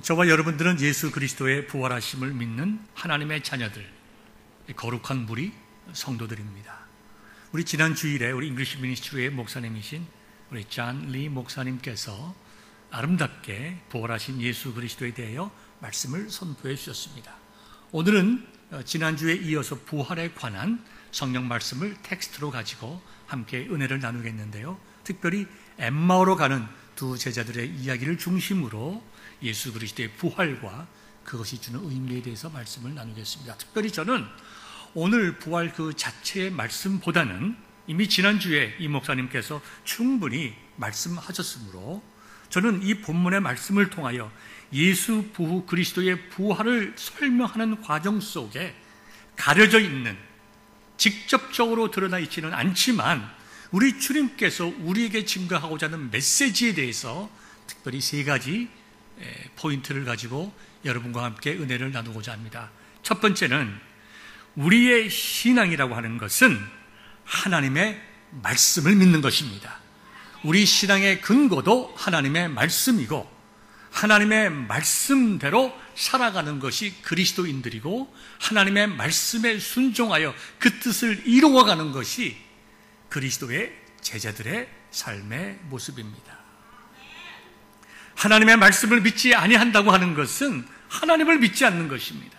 저와 여러분들은 예수 그리스도의 부활하심을 믿는 하나님의 자녀들, 거룩한 무리 성도들입니다. 우리 지난 주일에 우리 잉글리시 미니스트리의 목사님이신 우리 존 리 목사님께서 아름답게 부활하신 예수 그리스도에 대하여 말씀을 선포해 주셨습니다. 오늘은 지난주에 이어서 부활에 관한 성경 말씀을 텍스트로 가지고 함께 은혜를 나누겠는데요. 특별히 엠마오로 가는 두 제자들의 이야기를 중심으로 예수 그리스도의 부활과 그것이 주는 의미에 대해서 말씀을 나누겠습니다. 특별히 저는 오늘 부활 그 자체의 말씀보다는 이미 지난주에 이 목사님께서 충분히 말씀하셨으므로 저는 이 본문의 말씀을 통하여 예수 그리스도의 부활을 설명하는 과정 속에 가려져 있는, 직접적으로 드러나 있지는 않지만 우리 주님께서 우리에게 증거하고자 하는 메시지에 대해서 특별히 세 가지 포인트를 가지고 여러분과 함께 은혜를 나누고자 합니다. 첫 번째는 우리의 신앙이라고 하는 것은 하나님의 말씀을 믿는 것입니다. 우리 신앙의 근거도 하나님의 말씀이고 하나님의 말씀대로 살아가는 것이 그리스도인들이고 하나님의 말씀에 순종하여 그 뜻을 이루어가는 것이 그리스도의 제자들의 삶의 모습입니다. 하나님의 말씀을 믿지 아니한다고 하는 것은 하나님을 믿지 않는 것입니다.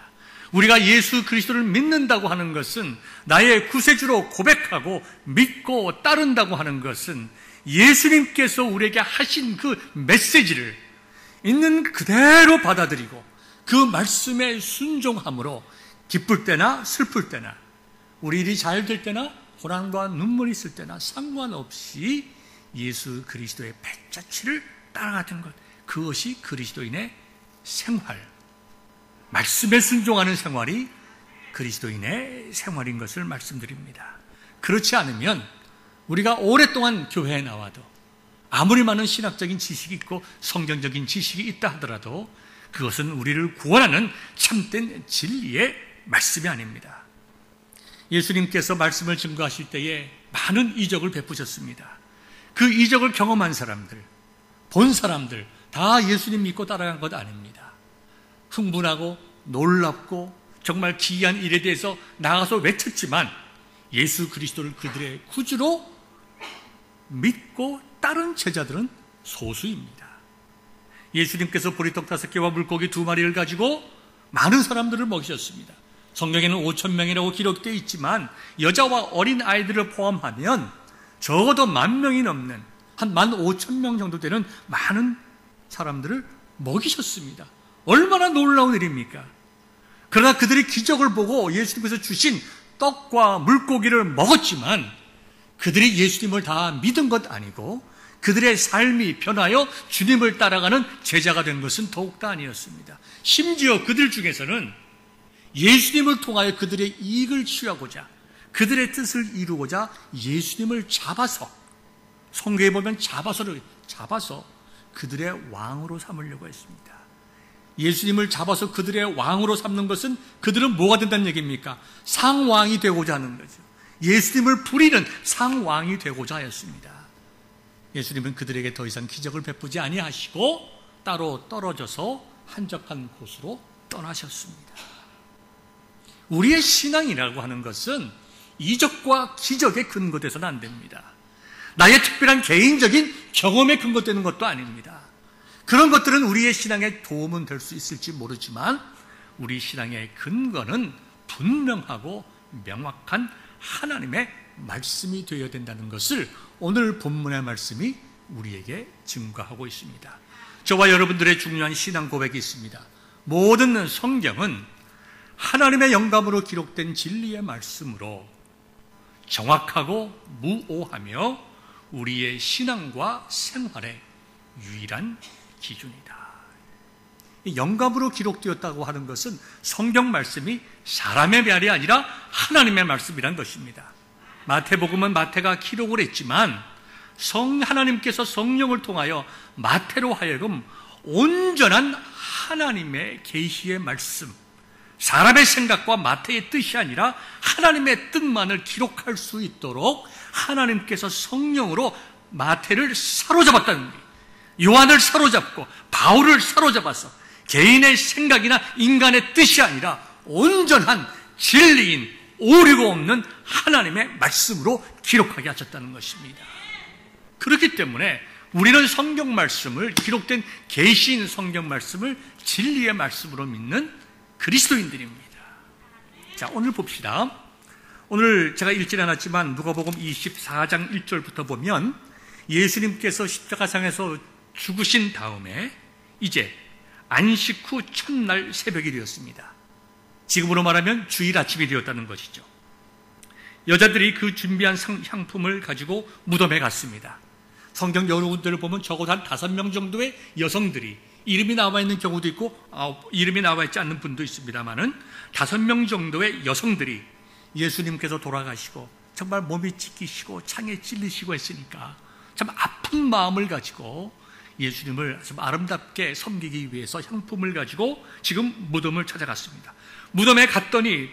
우리가 예수 그리스도를 믿는다고 하는 것은 나의 구세주로 고백하고 믿고 따른다고 하는 것은 예수님께서 우리에게 하신 그 메시지를 있는 그대로 받아들이고 그 말씀에 순종함으로 기쁠 때나 슬플 때나 우리 일이 잘 될 때나 고난과 눈물이 있을 때나 상관없이 예수 그리스도의 발자취를 따라가는 것, 그것이 그리스도인의 생활, 말씀에 순종하는 생활이 그리스도인의 생활인 것을 말씀드립니다. 그렇지 않으면 우리가 오랫동안 교회에 나와도 아무리 많은 신학적인 지식이 있고 성경적인 지식이 있다 하더라도 그것은 우리를 구원하는 참된 진리의 말씀이 아닙니다. 예수님께서 말씀을 증거하실 때에 많은 이적을 베푸셨습니다. 그 이적을 경험한 사람들, 본 사람들 다 예수님 믿고 따라간 것 아닙니다. 흥분하고 놀랍고 정말 기이한 일에 대해서 나가서 외쳤지만 예수 그리스도를 그들의 구주로 믿고 따른 제자들은 소수입니다. 예수님께서 보리떡 5개와 물고기 2마리를 가지고 많은 사람들을 먹이셨습니다. 성경에는 5,000명이라고 기록되어 있지만 여자와 어린 아이들을 포함하면 적어도 10,000명이 넘는 한 15,000명 정도 되는 많은 사람들을 먹이셨습니다. 얼마나 놀라운 일입니까? 그러나 그들이 기적을 보고 예수님께서 주신 떡과 물고기를 먹었지만 그들이 예수님을 다 믿은 것 아니고 그들의 삶이 변하여 주님을 따라가는 제자가 된 것은 더욱더 아니었습니다. 심지어 그들 중에서는 예수님을 통하여 그들의 이익을 취하고자 그들의 뜻을 이루고자 예수님을 잡아서, 성경에 보면 잡아서 그들의 왕으로 삼으려고 했습니다. 예수님을 잡아서 그들의 왕으로 삼는 것은 그들은 뭐가 된다는 얘기입니까? 상왕이 되고자 하는 거죠. 예수님을 부리는 상왕이 되고자 하였습니다. 예수님은 그들에게 더 이상 기적을 베푸지 아니하시고 따로 떨어져서 한적한 곳으로 떠나셨습니다. 우리의 신앙이라고 하는 것은 이적과 기적에 근거돼서는 안 됩니다. 나의 특별한 개인적인 경험에 근거되는 것도 아닙니다. 그런 것들은 우리의 신앙에 도움은 될 수 있을지 모르지만 우리 신앙의 근거는 분명하고 명확한 하나님의 말씀이 되어야 된다는 것을 오늘 본문의 말씀이 우리에게 증거하고 있습니다. 저와 여러분들의 중요한 신앙 고백이 있습니다. 모든 성경은 하나님의 영감으로 기록된 진리의 말씀으로 정확하고 무오하며 우리의 신앙과 생활의 유일한 기준이다. 영감으로 기록되었다고 하는 것은 성경 말씀이 사람의 말이 아니라 하나님의 말씀이란 것입니다. 마태복음은 마태가 기록을 했지만 하나님께서 성령을 통하여 마태로 하여금 온전한 하나님의 계시의 말씀, 사람의 생각과 마태의 뜻이 아니라 하나님의 뜻만을 기록할 수 있도록 하나님께서 성령으로 마태를 사로잡았다는 거예요. 요한을 사로잡고 바울을 사로잡아서 개인의 생각이나 인간의 뜻이 아니라 온전한 진리인 오류가 없는 하나님의 말씀으로 기록하게 하셨다는 것입니다. 그렇기 때문에 우리는 성경 말씀을, 기록된 계시인 성경 말씀을 진리의 말씀으로 믿는 그리스도인들입니다. 자, 오늘 봅시다. 오늘 제가 읽지 않았지만 누가복음 24장 1절부터 보면 예수님께서 십자가상에서 죽으신 다음에 이제 안식 후 첫날 새벽이 되었습니다. 지금으로 말하면 주일 아침이 되었다는 것이죠. 여자들이 그 준비한 향품을 가지고 무덤에 갔습니다. 성경 여러 군데를 보면 적어도 한 5명 정도의 여성들이, 이름이 나와 있는 경우도 있고 이름이 나와 있지 않는 분도 있습니다만은 5명 정도의 여성들이 예수님께서 돌아가시고 정말 몸이 찢기시고 창에 찔리시고 했으니까 참 아픈 마음을 가지고 예수님을 좀 아름답게 섬기기 위해서 향품을 가지고 지금 무덤을 찾아갔습니다. 무덤에 갔더니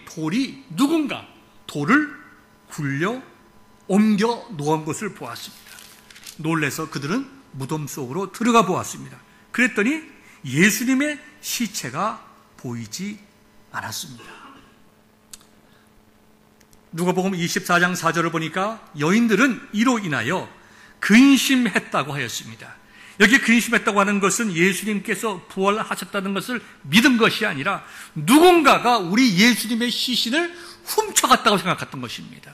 누군가 돌을 굴려 옮겨 놓은 것을 보았습니다. 놀라서 그들은 무덤 속으로 들어가 보았습니다. 그랬더니 예수님의 시체가 보이지 않았습니다. 누가복음 24장 4절을 보니까 여인들은 이로 인하여 근심했다고 하였습니다. 여기 근심했다고 하는 것은 예수님께서 부활하셨다는 것을 믿은 것이 아니라 누군가가 우리 예수님의 시신을 훔쳐갔다고 생각했던 것입니다.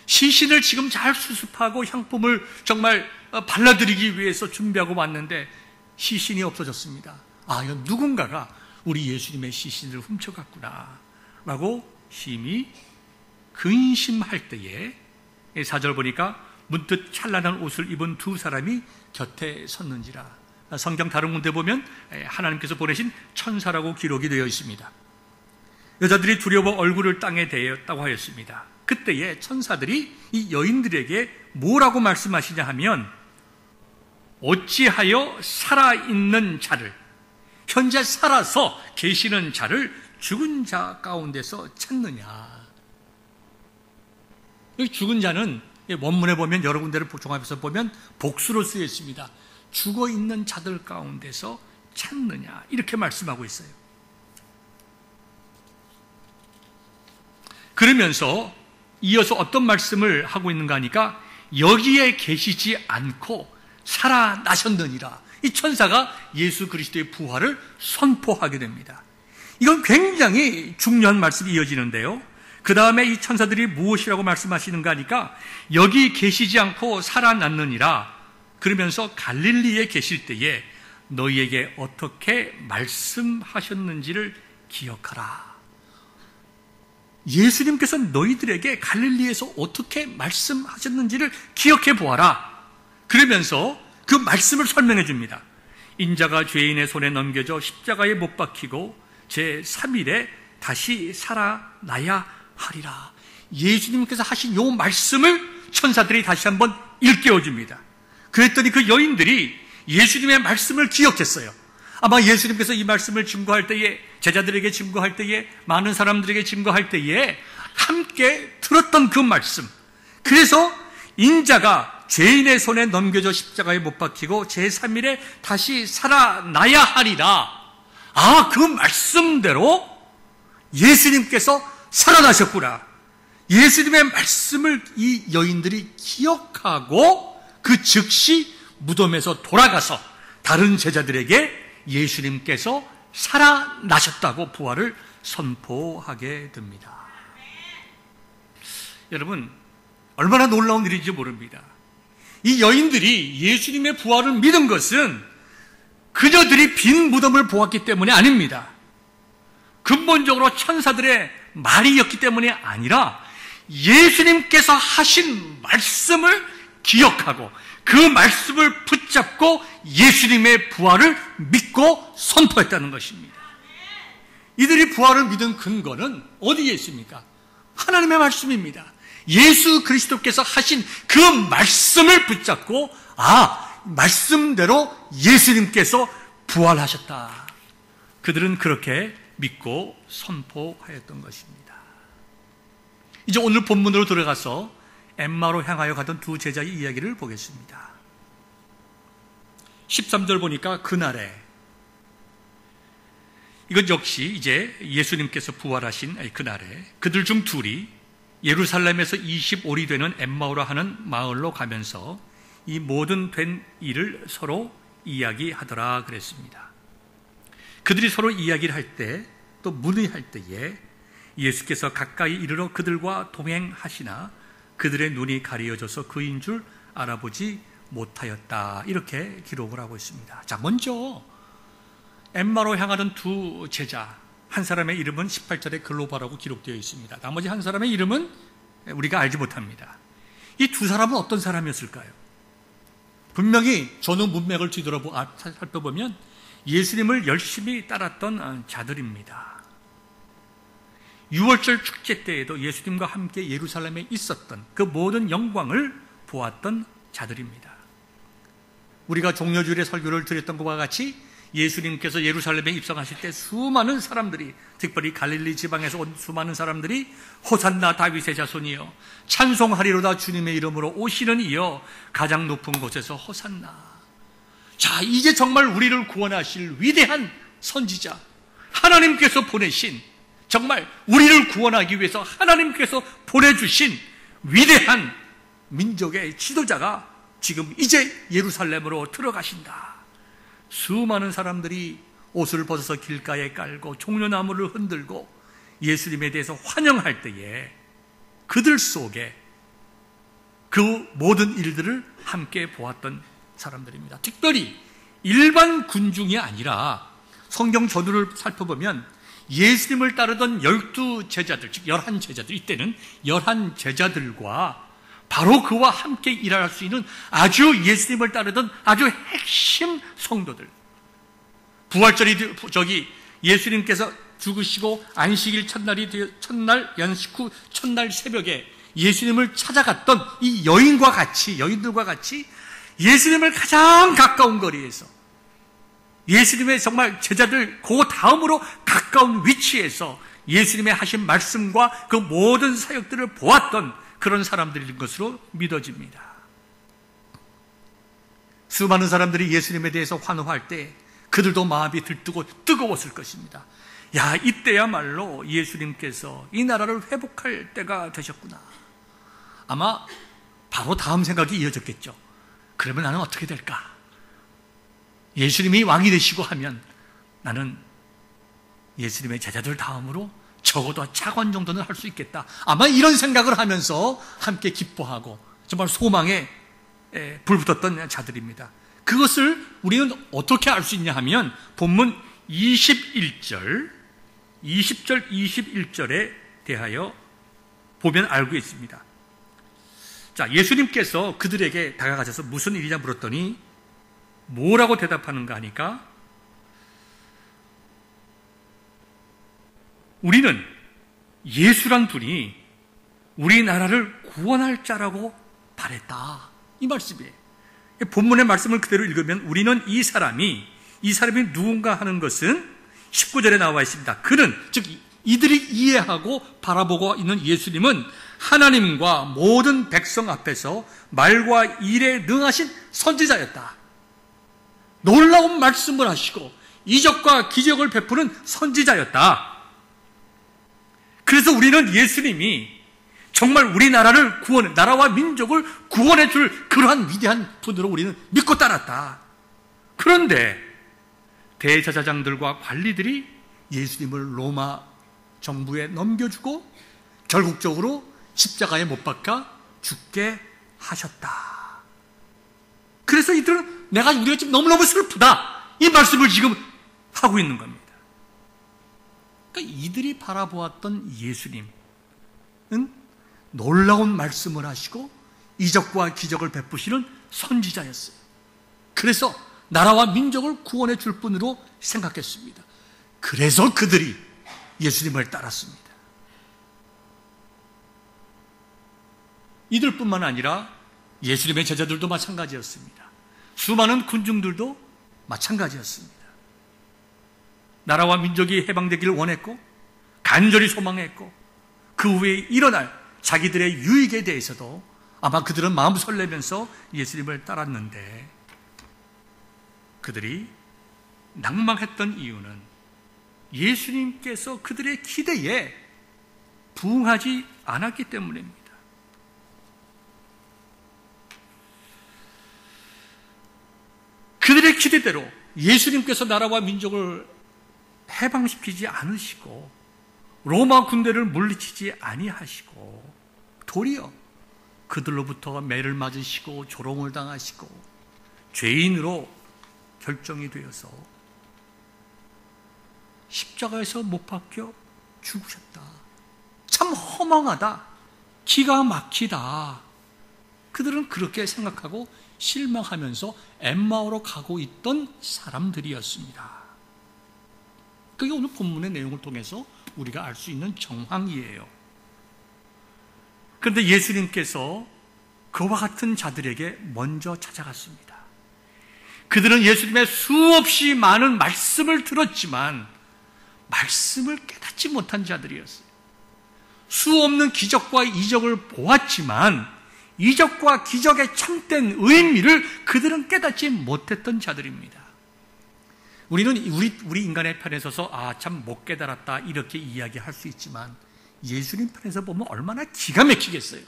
시신을 지금 잘 수습하고 향품을 정말 발라드리기 위해서 준비하고 왔는데 시신이 없어졌습니다. 아, 이건 누군가가 우리 예수님의 시신을 훔쳐갔구나 라고 심히 근심할 때에 4절 보니까 문득 찬란한 옷을 입은 두 사람이 곁에 섰는지라. 성경 다른 군데 보면 하나님께서 보내신 천사라고 기록이 되어 있습니다. 여자들이 두려워 얼굴을 땅에 대었다고 하였습니다. 그때에 천사들이 이 여인들에게 뭐라고 말씀하시냐 하면 어찌하여 살아있는 자를, 현재 살아서 계시는 자를 죽은 자 가운데서 찾느냐. 여기 죽은 자는 원문에 보면 여러 군데를 종합해서 보면 복수로 쓰여 있습니다. 죽어 있는 자들 가운데서 찾느냐 이렇게 말씀하고 있어요. 그러면서 이어서 어떤 말씀을 하고 있는가 하니까 여기에 계시지 않고 살아나셨느니라. 이 천사가 예수 그리스도의 부활을 선포하게 됩니다. 이건 굉장히 중요한 말씀이 이어지는데요. 그 다음에 이 천사들이 무엇이라고 말씀하시는가 하니까 여기 계시지 않고 살아났느니라. 그러면서 갈릴리에 계실 때에 너희에게 어떻게 말씀하셨는지를 기억하라. 예수님께서 너희들에게 갈릴리에서 어떻게 말씀하셨는지를 기억해 보아라. 그러면서 그 말씀을 설명해 줍니다. 인자가 죄인의 손에 넘겨져 십자가에 못 박히고 제3일에 다시 살아나야 하리라. 예수님께서 하신 이 말씀을 천사들이 다시 한번 일깨워 줍니다. 그랬더니 그 여인들이 예수님의 말씀을 기억했어요. 아마 예수님께서 이 말씀을 증거할 때에, 제자들에게 증거할 때에, 많은 사람들에게 증거할 때에 함께 들었던 그 말씀. 그래서 인자가 죄인의 손에 넘겨져 십자가에 못 박히고 제3일에 다시 살아나야 하리라. 아, 그 말씀대로 예수님께서 살아나셨구나. 예수님의 말씀을 이 여인들이 기억하고 그 즉시 무덤에서 돌아가서 다른 제자들에게 예수님께서 살아나셨다고 부활을 선포하게 됩니다. 여러분, 얼마나 놀라운 일인지 모릅니다. 이 여인들이 예수님의 부활을 믿은 것은 그녀들이 빈 무덤을 보았기 때문이 아닙니다. 근본적으로 천사들의 말이었기 때문이 아니라 예수님께서 하신 말씀을 기억하고 그 말씀을 붙잡고 예수님의 부활을 믿고 선포했다는 것입니다. 이들이 부활을 믿은 근거는 어디에 있습니까? 하나님의 말씀입니다. 예수 그리스도께서 하신 그 말씀을 붙잡고 말씀대로 예수님께서 부활하셨다. 그들은 그렇게 믿고 선포하였던 것입니다. 이제 오늘 본문으로 들어가서 엠마로 향하여 가던 두 제자의 이야기를 보겠습니다. 13절 보니까 그날에 이것 역시 이제 예수님께서 부활하신 그날에 그들 중 둘이 예루살렘에서 25리 되는 엠마오라 하는 마을로 가면서 이 모든 된 일을 서로 이야기하더라 그랬습니다. 그들이 서로 이야기를 할 때, 또 문의할 때에 예수께서 가까이 이르러 그들과 동행하시나 그들의 눈이 가리어져서 그인 줄 알아보지 못하였다. 이렇게 기록을 하고 있습니다. 자, 먼저 엠마로 향하는 두 제자, 한 사람의 이름은 18절에 글로바라고 기록되어 있습니다. 나머지 한 사람의 이름은 우리가 알지 못합니다. 이 두 사람은 어떤 사람이었을까요? 분명히 전후 문맥을 살펴보면 예수님을 열심히 따랐던 자들입니다. 6월절 축제 때에도 예수님과 함께 예루살렘에 있었던 그 모든 영광을 보았던 자들입니다. 우리가 종려주일의 설교를 드렸던 것과 같이 예수님께서 예루살렘에 입성하실 때 수많은 사람들이, 특별히 갈릴리 지방에서 온 수많은 사람들이 호산나 다윗의 자손이여 찬송하리로다 주님의 이름으로 오시는 이여 가장 높은 곳에서 호산나. 자, 이제 정말 우리를 구원하실 위대한 선지자, 하나님께서 보내신, 정말 우리를 구원하기 위해서 하나님께서 보내주신 위대한 민족의 지도자가 지금 이제 예루살렘으로 들어가신다. 수많은 사람들이 옷을 벗어서 길가에 깔고 종려나무를 흔들고 예수님에 대해서 환영할 때에 그들 속에 그 모든 일들을 함께 보았던 사람들입니다. 특별히 일반 군중이 아니라 성경 전후를 살펴보면 예수님을 따르던 12제자들, 즉 11제자들, 이때는 11제자들과 바로 그와 함께 일할 수 있는 아주 예수님을 따르던 아주 핵심 성도들. 부활절이 예수님께서 죽으시고 안식일 첫날 연식 후 첫날 새벽에 예수님을 찾아갔던 이 여인들과 같이 예수님을 가장 가까운 거리에서, 예수님의 정말 제자들 그 다음으로 가까운 위치에서 예수님의 하신 말씀과 그 모든 사역들을 보았던 그런 사람들인 것으로 믿어집니다. 수많은 사람들이 예수님에 대해서 환호할 때 그들도 마음이 들뜨고 뜨거웠을 것입니다. 야, 이때야말로 예수님께서 이 나라를 회복할 때가 되셨구나. 아마 바로 다음 생각이 이어졌겠죠. 그러면 나는 어떻게 될까? 예수님이 왕이 되시고 하면 나는 예수님의 제자들 다음으로 적어도 차관 정도는 할 수 있겠다. 아마 이런 생각을 하면서 함께 기뻐하고 정말 소망에 불붙었던 자들입니다. 그것을 우리는 어떻게 알 수 있냐 하면 본문 20절, 21절에 대하여 보면 알고 있습니다. 자, 예수님께서 그들에게 다가가셔서 무슨 일이냐 물었더니 뭐라고 대답하는가 하니까 우리는 예수란 분이 우리나라를 구원할 자라고 바랬다. 이 말씀이에요. 본문의 말씀을 그대로 읽으면 우리는 이 사람이 누군가 하는 것은 19절에 나와 있습니다. 그는, 즉 이들이 이해하고 바라보고 있는 예수님은 하나님과 모든 백성 앞에서 말과 일에 능하신 선지자였다. 놀라운 말씀을 하시고 이적과 기적을 베푸는 선지자였다. 그래서 우리는 예수님이 정말 우리나라를 나라와 민족을 구원해 줄 그러한 위대한 분으로 우리는 믿고 따랐다. 그런데 대제사장들과 관리들이 예수님을 로마 정부에 넘겨주고 결국적으로 십자가에 못 박아 죽게 하셨다. 그래서 이들은 우리가 지금 너무너무 슬프다. 이 말씀을 지금 하고 있는 겁니다. 그러니까 이들이 바라보았던 예수님은 놀라운 말씀을 하시고 이적과 기적을 베푸시는 선지자였어요. 그래서 나라와 민족을 구원해 줄 분으로 생각했습니다. 그래서 그들이 예수님을 따랐습니다. 이들뿐만 아니라 예수님의 제자들도 마찬가지였습니다. 수많은 군중들도 마찬가지였습니다. 나라와 민족이 해방되기를 원했고 간절히 소망했고 그 후에 일어날 자기들의 유익에 대해서도 아마 그들은 마음 설레면서 예수님을 따랐는데 그들이 낭망했던 이유는 예수님께서 그들의 기대에 부응하지 않았기 때문입니다. 그들의 기대대로 예수님께서 나라와 민족을 해방시키지 않으시고 로마 군대를 물리치지 아니하시고 도리어 그들로부터 매를 맞으시고 조롱을 당하시고 죄인으로 결정이 되어서 십자가에서 못 박혀 죽으셨다. 참 허망하다. 기가 막히다. 그들은 그렇게 생각하고 실망하면서 엠마오로 가고 있던 사람들이었습니다. 그게 오늘 본문의 내용을 통해서 우리가 알 수 있는 정황이에요. 그런데 예수님께서 그와 같은 자들에게 먼저 찾아갔습니다. 그들은 예수님의 수없이 많은 말씀을 들었지만 말씀을 깨닫지 못한 자들이었어요. 수없는 기적과 이적을 보았지만 이적과 기적의 참된 의미를 그들은 깨닫지 못했던 자들입니다. 우리는 우리 인간의 편에 서서 참 못 깨달았다 이렇게 이야기할 수 있지만 예수님 편에서 보면 얼마나 기가 막히겠어요.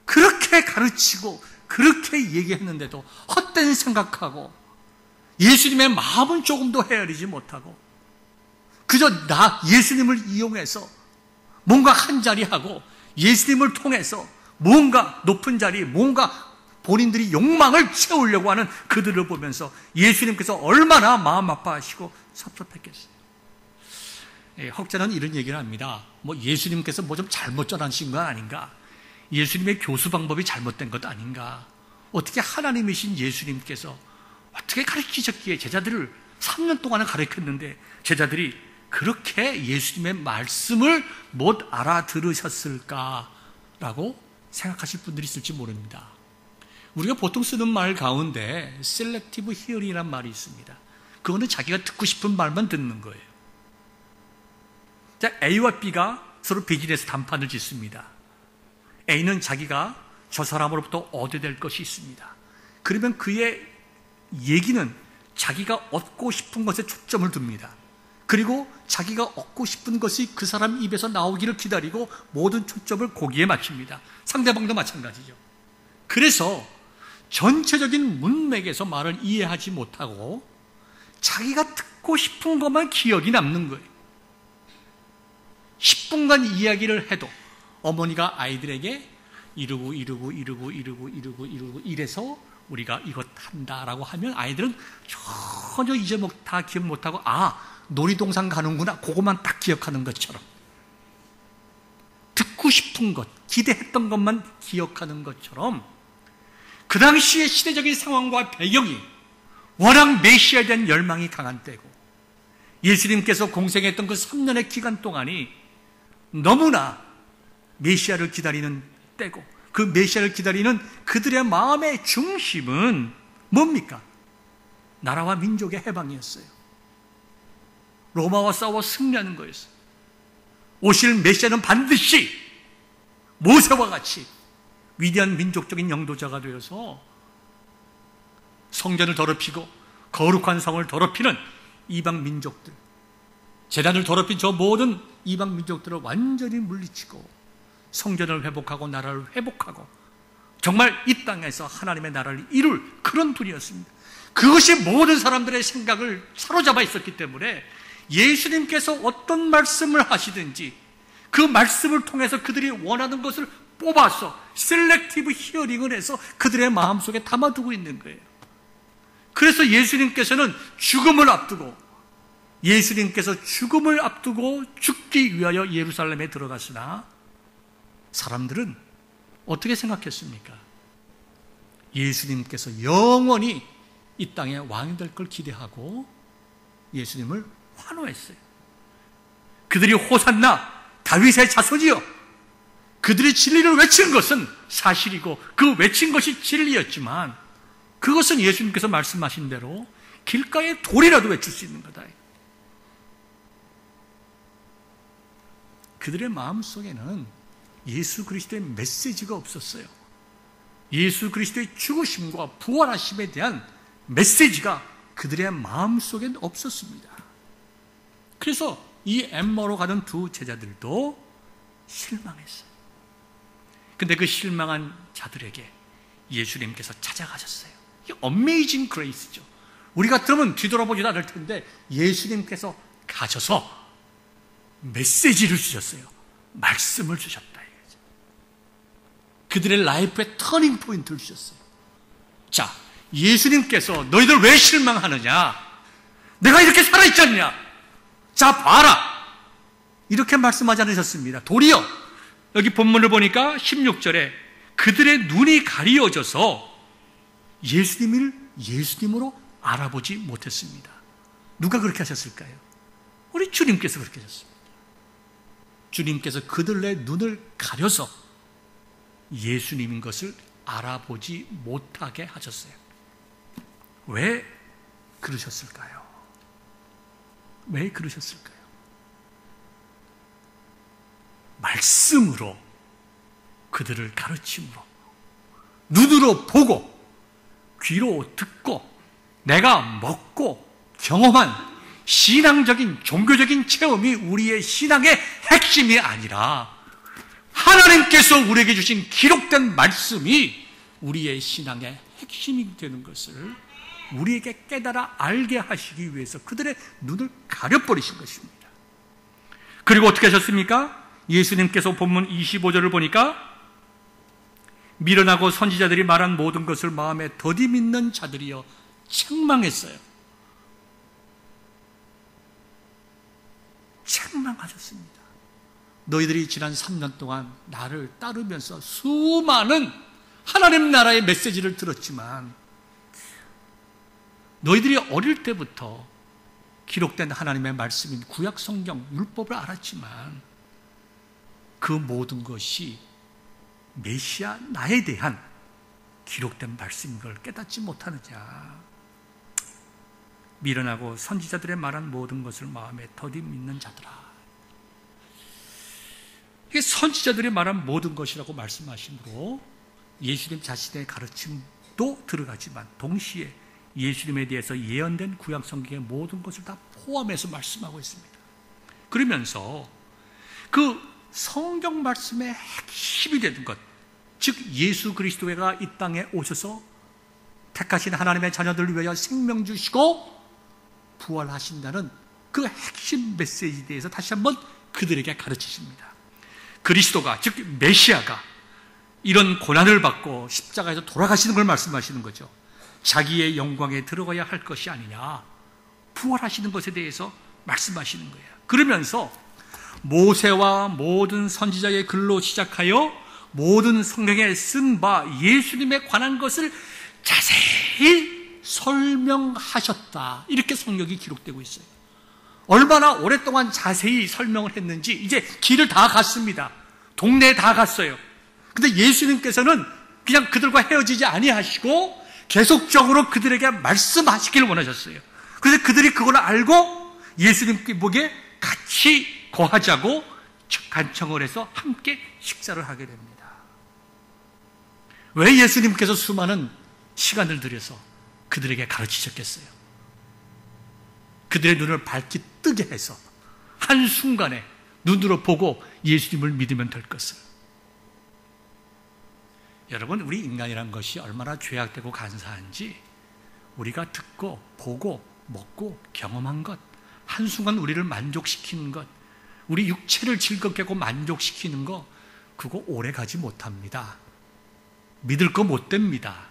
그렇게 가르치고 그렇게 얘기했는데도 헛된 생각하고 예수님의 마음은 조금도 헤아리지 못하고 그저 예수님을 이용해서 뭔가 한 자리 하고 예수님을 통해서 뭔가 높은 자리, 뭔가 본인들이 욕망을 채우려고 하는 그들을 보면서 예수님께서 얼마나 마음 아파하시고 섭섭했겠어요. 혹자는 이런 얘기를 합니다. 예수님께서 좀 잘못 전하신 건 아닌가? 예수님의 교수 방법이 잘못된 것 아닌가? 어떻게 하나님이신 예수님께서 어떻게 가르치셨기에 제자들을 3년 동안을 가르쳤는데 제자들이 그렇게 예수님의 말씀을 못 알아들으셨을까라고 생각하실 분들이 있을지 모릅니다. 우리가 보통 쓰는 말 가운데 셀렉티브 히어링이라는 말이 있습니다. 그거는 자기가 듣고 싶은 말만 듣는 거예요. 자, A와 B가 서로 비즈니스談판을 짓습니다. A는 자기가 저 사람으로부터 얻어야 될 것이 있습니다. 그러면 그의 얘기는 자기가 얻고 싶은 것에 초점을 둡니다. 그리고 자기가 얻고 싶은 것이 그 사람 입에서 나오기를 기다리고 모든 초점을 거기에 맞춥니다. 상대방도 마찬가지죠. 그래서 전체적인 문맥에서 말을 이해하지 못하고 자기가 듣고 싶은 것만 기억이 남는 거예요. 10분간 이야기를 해도 어머니가 아이들에게 이러고 이래서 우리가 이것 한다라고 하면 아이들은 전혀 다 기억 못하고 놀이동산 가는구나 그것만 딱 기억하는 것처럼 듣고 싶은 것, 기대했던 것만 기억하는 것처럼 그 당시의 시대적인 상황과 배경이 워낙 메시아에 대한 열망이 강한 때고 예수님께서 공생했던 그 3년의 기간 동안이 너무나 메시아를 기다리는 때고 그 메시아를 기다리는 그들의 마음의 중심은 뭡니까? 나라와 민족의 해방이었어요. 로마와 싸워 승리하는 거였어요. 오실 메시아는 반드시 모세와 같이 위대한 민족적인 영도자가 되어서 성전을 더럽히고 거룩한 성을 더럽히는 이방 민족들, 제단을 더럽힌 저 모든 이방 민족들을 완전히 물리치고 성전을 회복하고 나라를 회복하고 정말 이 땅에서 하나님의 나라를 이룰 그런 분이었습니다. 그것이 모든 사람들의 생각을 사로잡아 있었기 때문에 예수님께서 어떤 말씀을 하시든지 그 말씀을 통해서 그들이 원하는 것을 뽑아서 셀렉티브 히어링을 해서 그들의 마음속에 담아두고 있는 거예요. 그래서 예수님께서는 죽음을 앞두고 죽기 위하여 예루살렘에 들어갔으나 사람들은 어떻게 생각했습니까? 예수님께서 영원히 이 땅에 왕이 될 걸 기대하고 예수님을 환호했어요. 그들이 호산나 다윗의 자손이여 그들이 진리를 외친 것은 사실이고 그 외친 것이 진리였지만 그것은 예수님께서 말씀하신 대로 길가에 돌이라도 외칠 수 있는 거다. 그들의 마음속에는 예수 그리스도의 메시지가 없었어요. 예수 그리스도의 죽으심과 부활하심에 대한 메시지가 그들의 마음속엔 없었습니다. 그래서 이 엠마오로 가던 두 제자들도 실망했어요. 근데 그 실망한 자들에게 예수님께서 찾아가셨어요. 이게 어메이징 그레이스죠. 우리가 들으면 뒤돌아보지도 않을 텐데 예수님께서 가셔서 메시지를 주셨어요. 말씀을 주셨다. 그들의 라이프의 터닝 포인트를 주셨어요. 자, 예수님께서 너희들 왜 실망하느냐? 내가 이렇게 살아있지 않냐? 자, 봐라! 이렇게 말씀하지 않으셨습니다. 도리어 여기 본문을 보니까 16절에 그들의 눈이 가리워져서 예수님을 예수님으로 알아보지 못했습니다. 누가 그렇게 하셨을까요? 우리 주님께서 그렇게 하셨습니다. 주님께서 그들의 눈을 가려서 예수님인 것을 알아보지 못하게 하셨어요. 왜 그러셨을까요? 왜 그러셨을까요? 말씀으로 그들을 가르침으로 눈으로 보고 귀로 듣고 내가 먹고 경험한 신앙적인 종교적인 체험이 우리의 신앙의 핵심이 아니라 하나님께서 우리에게 주신 기록된 말씀이 우리의 신앙의 핵심이 되는 것을 우리에게 깨달아 알게 하시기 위해서 그들의 눈을 가려버리신 것입니다. 그리고 어떻게 하셨습니까? 예수님께서 본문 25절을 보니까 미련하고 선지자들이 말한 모든 것을 마음에 더디 믿는 자들이여 책망했어요. 책망하셨습니다. 너희들이 지난 3년 동안 나를 따르면서 수많은 하나님 나라의 메시지를 들었지만 너희들이 어릴 때부터 기록된 하나님의 말씀인 구약 성경, 율법을 알았지만 그 모든 것이 메시아 나에 대한 기록된 말씀인 걸 깨닫지 못하느냐. 미련하고 선지자들의 말한 모든 것을 마음에 더디 믿는 자들아. 이게 선지자들이 말한 모든 것이라고 말씀하심으로 예수님 자신의 가르침도 들어가지만 동시에 예수님에 대해서 예언된 구약 성경의 모든 것을 다 포함해서 말씀하고 있습니다. 그러면서 그 성경 말씀의 핵심이 되는 것, 즉 예수 그리스도가 이 땅에 오셔서 택하신 하나님의 자녀들을 위하여 생명 주시고 부활하신다는 그 핵심 메시지에 대해서 다시 한번 그들에게 가르치십니다. 그리스도가, 즉 메시아가 이런 고난을 받고 십자가에서 돌아가시는 걸 말씀하시는 거죠. 자기의 영광에 들어가야 할 것이 아니냐, 부활하시는 것에 대해서 말씀하시는 거예요. 그러면서 모세와 모든 선지자의 글로 시작하여 모든 성경에 쓴 바 예수님에 관한 것을 자세히 설명하셨다, 이렇게 성경이 기록되고 있어요. 얼마나 오랫동안 자세히 설명을 했는지 이제 길을 다 갔습니다. 동네에 다 갔어요. 근데 예수님께서는 그냥 그들과 헤어지지 아니하시고 계속적으로 그들에게 말씀하시기를 원하셨어요. 그래서 그들이 그걸 알고 예수님께 보기에 같이 거하자고 간청을 해서 함께 식사를 하게 됩니다. 왜 예수님께서 수많은 시간을 들여서 그들에게 가르치셨겠어요? 그들의 눈을 밝히 뜨게 해서 한순간에 눈으로 보고 예수님을 믿으면 될 것을. 여러분, 우리 인간이란 것이 얼마나 죄악되고 간사한지 우리가 듣고 보고 먹고 경험한 것, 한순간 우리를 만족시키는 것, 우리 육체를 즐겁게 하고 만족시키는 것, 그거 오래 가지 못합니다. 믿을 거 못 됩니다.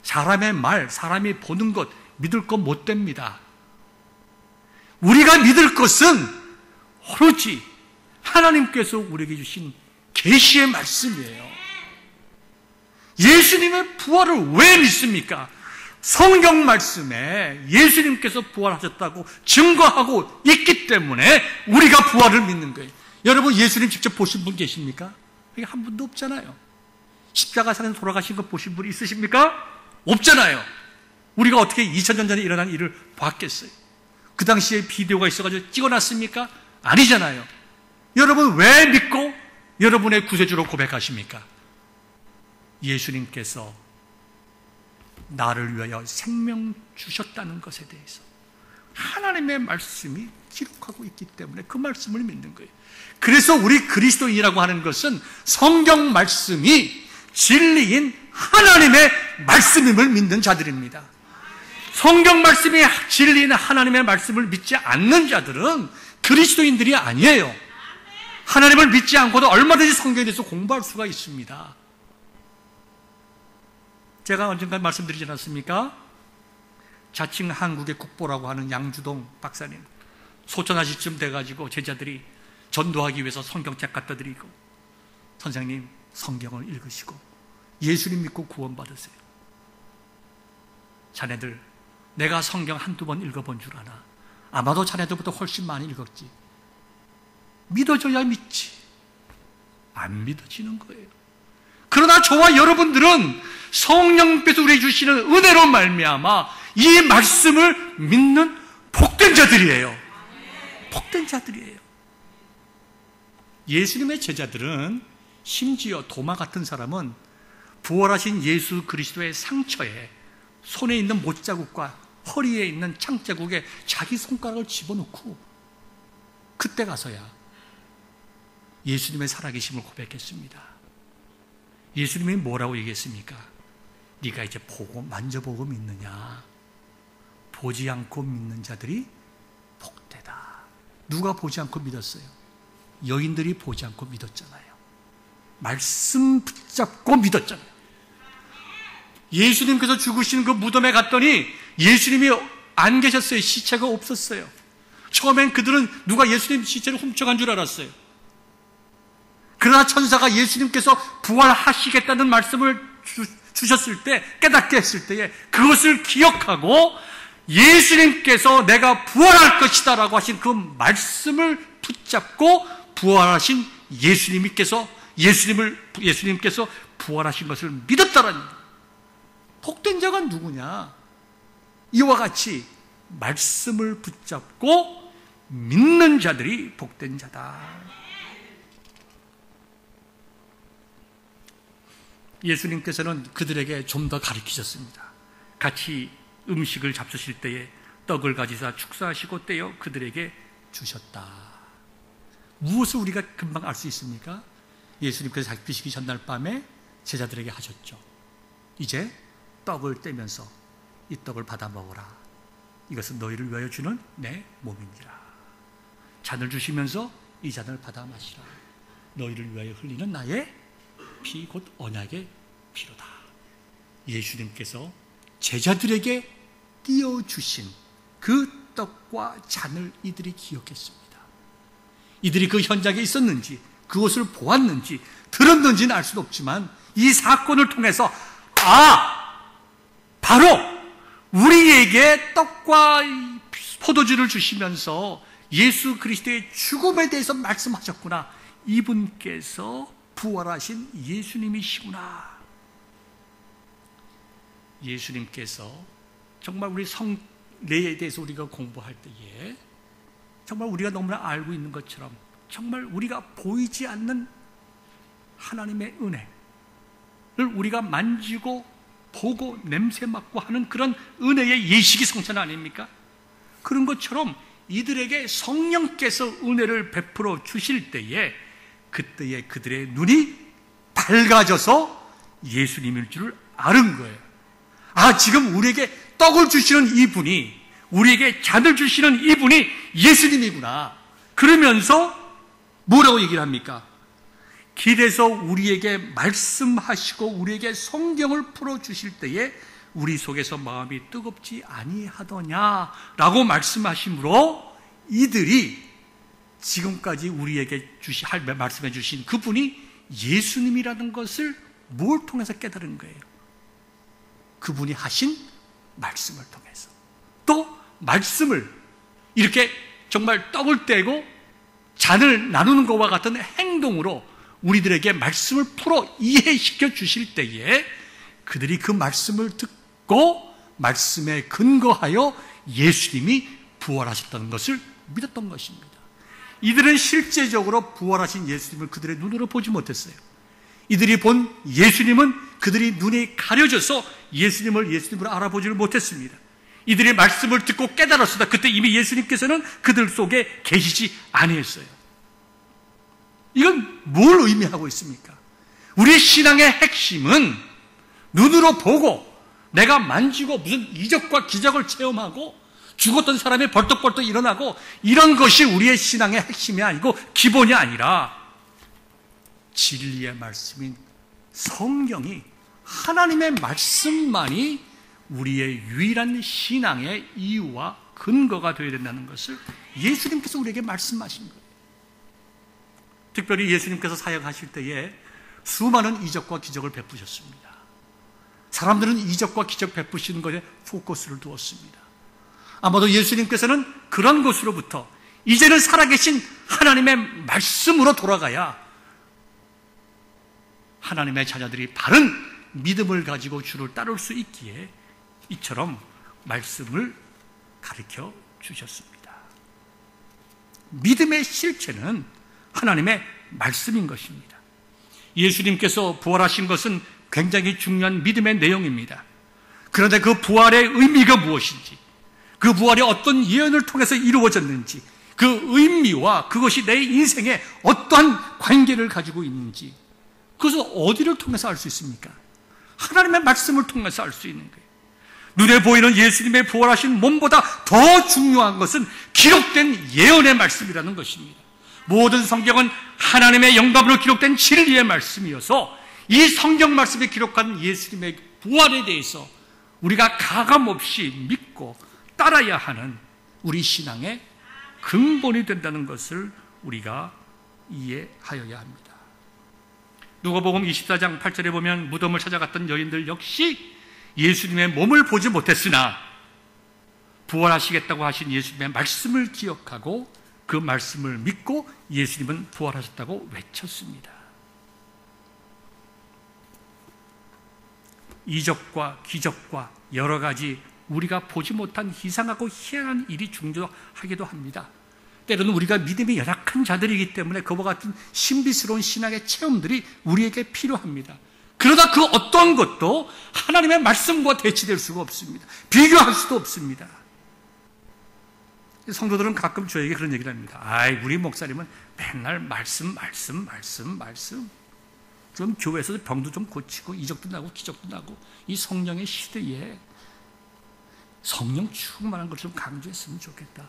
사람의 말, 사람이 보는 것 믿을 거 못 됩니다. 우리가 믿을 것은 오로지 하나님께서 우리에게 주신 계시의 말씀이에요. 예수님의 부활을 왜 믿습니까? 성경 말씀에 예수님께서 부활하셨다고 증거하고 있기 때문에 우리가 부활을 믿는 거예요. 여러분, 예수님 직접 보신 분 계십니까? 여기 한 분도 없잖아요. 십자가상에서 돌아가신 거 보신 분 있으십니까? 없잖아요. 우리가 어떻게 2000년 전에 일어난 일을 봤겠어요? 그 당시에 비디오가 있어가지고 찍어놨습니까? 아니잖아요. 여러분, 왜 믿고 여러분의 구세주로 고백하십니까? 예수님께서 나를 위하여 생명 주셨다는 것에 대해서, 하나님의 말씀이 기록하고 있기 때문에 그 말씀을 믿는 거예요. 그래서 우리 그리스도인이라고 하는 것은 성경 말씀이 진리인 하나님의 말씀임을 믿는 자들입니다. 성경 말씀이 진리인 하나님의 말씀을 믿지 않는 자들은 그리스도인들이 아니에요. 하나님을 믿지 않고도 얼마든지 성경에 대해서 공부할 수가 있습니다. 제가 언젠가 말씀드리지 않았습니까? 자칭 한국의 국보라고 하는 양주동 박사님, 소천하실 쯤 돼가지고 제자들이 전도하기 위해서 성경책 갖다 드리고, 선생님 성경을 읽으시고 예수님 믿고 구원받으세요. 자네들 내가 성경 한두 번 읽어본 줄 아나? 아마도 자네들보다 훨씬 많이 읽었지. 믿어줘야 믿지. 안 믿어지는 거예요. 그러나 저와 여러분들은 성령께서 우리에게 주시는 은혜로 말미암아 이 말씀을 믿는 복된 자들이에요. 복된 자들이에요. 예수님의 제자들은, 심지어 도마 같은 사람은 부활하신 예수 그리스도의 상처에 손에 있는 못자국과 허리에 있는 창자국에 자기 손가락을 집어넣고 그때 가서야 예수님의 살아계심을 고백했습니다. 예수님이 뭐라고 얘기했습니까? 네가 이제 보고 만져보고 믿느냐? 보지 않고 믿는 자들이 복되다. 누가 보지 않고 믿었어요? 여인들이 보지 않고 믿었잖아요. 말씀 붙잡고 믿었잖아요. 예수님께서 죽으신 그 무덤에 갔더니 예수님이 안 계셨어요. 시체가 없었어요. 처음엔 그들은 누가 예수님 시체를 훔쳐간 줄 알았어요. 그러나 천사가 예수님께서 부활하시겠다는 말씀을 주셨을 때, 깨닫게 했을 때에 그것을 기억하고 예수님께서 내가 부활할 것이다 라고 하신 그 말씀을 붙잡고 부활하신 예수님께서 부활하신 것을 믿었다라는 거예요. 복된 자가 누구냐? 이와 같이 말씀을 붙잡고 믿는 자들이 복된 자다. 예수님께서는 그들에게 좀 더 가르치셨습니다. 같이 음식을 잡수실 때에 떡을 가지사 축사하시고 떼어 그들에게 주셨다. 무엇을 우리가 금방 알 수 있습니까? 예수님께서 잡히시기 전날 밤에 제자들에게 하셨죠. 이제 떡을 떼면서 이 떡을 받아 먹어라. 이것은 너희를 위하여 주는 내 몸이니라. 잔을 주시면서 이 잔을 받아 마시라. 너희를 위하여 흘리는 나의 피 곧 언약의 피로다. 예수님께서 제자들에게 띄워주신 그 떡과 잔을 이들이 기억했습니다. 이들이 그 현장에 있었는지 그것을 보았는지 들었는지는 알 수는 없지만 이 사건을 통해서 바로 우리에게 떡과 포도주를 주시면서 예수 그리스도의 죽음에 대해서 말씀하셨구나. 이분께서 부활하신 예수님이시구나. 예수님께서 정말 우리 성례에 대해서 우리가 공부할 때에 정말 우리가 너무나 알고 있는 것처럼 정말 우리가 보이지 않는 하나님의 은혜를 우리가 만지고 보고 냄새 맡고 하는 그런 은혜의 예식이 성찬 아닙니까? 그런 것처럼 이들에게 성령께서 은혜를 베풀어 주실 때에 그때에 그들의 눈이 밝아져서 예수님일 줄을 아는 거예요. 지금 우리에게 떡을 주시는 이분이, 우리에게 잔을 주시는 이분이 예수님이구나. 그러면서 뭐라고 얘기를 합니까? 길에서 우리에게 말씀하시고 우리에게 성경을 풀어주실 때에 우리 속에서 마음이 뜨겁지 아니하더냐라고 말씀하시므로 이들이 지금까지 우리에게 말씀해 주신 그분이 예수님이라는 것을 뭘 통해서 깨달은 거예요? 그분이 하신 말씀을 통해서. 또 말씀을 이렇게 정말 떡을 떼고 잔을 나누는 것과 같은 행동으로 우리들에게 말씀을 풀어 이해시켜 주실 때에 그들이 그 말씀을 듣고 말씀에 근거하여 예수님이 부활하셨다는 것을 믿었던 것입니다. 이들은 실제적으로 부활하신 예수님을 그들의 눈으로 보지 못했어요. 이들이 본 예수님은 그들이 눈이 가려져서 예수님을 알아보지를 못했습니다. 이들이 말씀을 듣고 깨달았으나 그때 이미 예수님께서는 그들 속에 계시지 아니했어요. 이건 뭘 의미하고 있습니까? 우리의 신앙의 핵심은 눈으로 보고 내가 만지고 무슨 이적과 기적을 체험하고 죽었던 사람이 벌떡벌떡 일어나고 이런 것이 우리의 신앙의 핵심이 아니고 기본이 아니라 진리의 말씀인 성경이, 하나님의 말씀만이 우리의 유일한 신앙의 이유와 근거가 되어야 된다는 것을 예수님께서 우리에게 말씀하신 거예요. 특별히 예수님께서 사역하실 때에 수많은 이적과 기적을 베푸셨습니다. 사람들은 이적과 기적 베푸시는 것에 포커스를 두었습니다. 아마도 예수님께서는 그런 것으로부터 이제는 살아계신 하나님의 말씀으로 돌아가야 하나님의 자녀들이 바른 믿음을 가지고 주를 따를 수 있기에 이처럼 말씀을 가르쳐 주셨습니다. 믿음의 실체는 하나님의 말씀인 것입니다. 예수님께서 부활하신 것은 굉장히 중요한 믿음의 내용입니다. 그런데 그 부활의 의미가 무엇인지, 그 부활이 어떤 예언을 통해서 이루어졌는지, 그 의미와 그것이 내 인생에 어떠한 관계를 가지고 있는지, 그것을 어디를 통해서 알 수 있습니까? 하나님의 말씀을 통해서 알 수 있는 거예요. 눈에 보이는 예수님의 부활하신 몸보다 더 중요한 것은 기록된 예언의 말씀이라는 것입니다. 모든 성경은 하나님의 영감으로 기록된 진리의 말씀이어서 이 성경 말씀에 기록한 예수님의 부활에 대해서 우리가 가감없이 믿고 따라야 하는 우리 신앙의 근본이 된다는 것을 우리가 이해하여야 합니다. 누가복음 24장 8절에 보면 무덤을 찾아갔던 여인들 역시 예수님의 몸을 보지 못했으나 부활하시겠다고 하신 예수님의 말씀을 기억하고 그 말씀을 믿고 예수님은 부활하셨다고 외쳤습니다. 이적과 기적과 여러 가지 우리가 보지 못한 이상하고 희한한 일이 존재하기도 합니다. 때로는 우리가 믿음이 연약한 자들이기 때문에 그와 같은 신비스러운 신앙의 체험들이 우리에게 필요합니다. 그러나 그 어떤 것도 하나님의 말씀과 대치될 수가 없습니다. 비교할 수도 없습니다. 성도들은 가끔 저에게 그런 얘기를 합니다. 우리 목사님은 맨날 말씀. 좀 교회에서 병도 좀 고치고 이적도 나고 기적도 나고 이 성령의 시대에 성령 충만한 걸 좀 강조했으면 좋겠다.